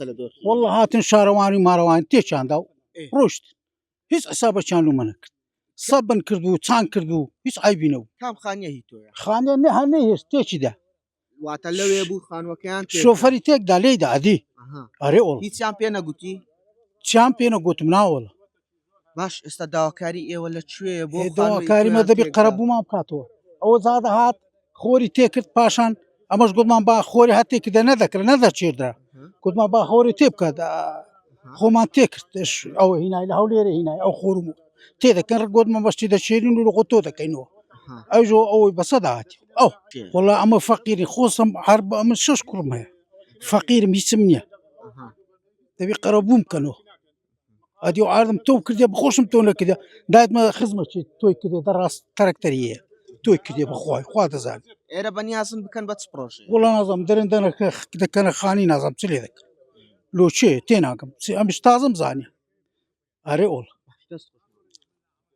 مەسەلە دۆر والله هاتن شارەوانی ماڕەوان تێکیان دا و ئێ. ڕۆشت هیچ حسابەکیان لومە نەکرد سەبن کردو چان کردو هیچ ئایبینەوە کام خانیە هی تۆیە خانە نە هەر نەهێشت تێکیدا واتە لەوێ بوو خانوەکەیان شۆفەری تێکدا لێیدا ئەدی ئەرێ ئۆڵ هیچیان پێ نەگوتی چیان پێ نەگوتم ناوەڵە باش ئێستا داواکاری ئێوە لە کوێیە بۆ داواکاریمە دەبێت قەرەبوومان بکاتەوە ئەوە زادە هات خۆری تێکرد پاشان ئەمەش گوتمان با خۆری هات تێکردە نەدەکرد نەدەچێردرا گوتمان با خۆری تێ بکات خۆمان تێکرد ئەوە هینای لە هەولێرە هینای ئەو خۆرم تێدەکەن گوتمان بەشتی دەچێرین و لە تۆ دەکەینەوە ئەوژۆ ئەوەی بەسە داهاتی ئەو وڵا ئەمە فەقیری خۆسم هەر بە ئەمە 6 کوڕم هەیە فەقیرم هیچم نییە دەبێ قەرەبووم بکەنەوە ئەدی و ئاردم تۆ کردێ بخۆشم تۆ نەکردە دایتمە خزمەتی تۆی کردێ دەڕاست تەرەکتەریە توی کردێ بەخوای خوا دەزان ئێرە بەنیازم بکەن بە چ پرۆژێ وڵا نازم دەرن دەکەنە خانی نازم چ لێ دەکەن لۆچێ تێناکەم ئەمش تازم زانێ ئەرێ ئۆڵ